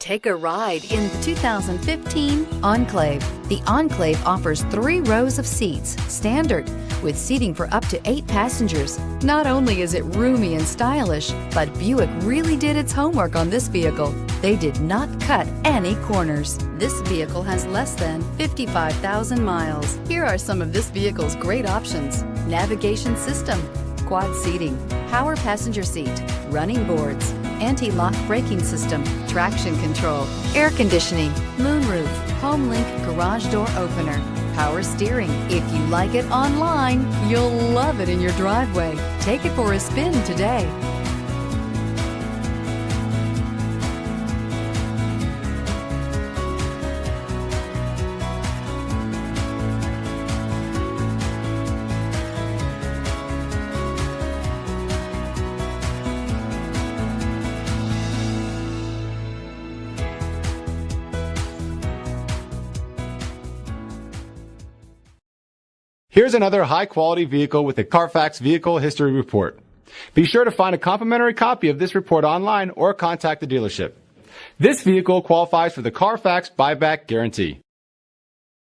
Take a ride in the 2015 Enclave. The Enclave offers 3 rows of seats, standard, with seating for up to 8 passengers. Not only is it roomy and stylish, but Buick really did its homework on this vehicle. They did not cut any corners. This vehicle has less than 55,000 miles. Here are some of this vehicle's great options: navigation system, quad seating, power passenger seat, running boards, anti-lock braking system, traction control, air conditioning, moonroof, HomeLink garage door opener, power steering. If you like it online, you'll love it in your driveway. Take it for a spin today. Here's another high-quality vehicle with a Carfax Vehicle History Report. Be sure to find a complimentary copy of this report online or contact the dealership. This vehicle qualifies for the Carfax Buyback Guarantee.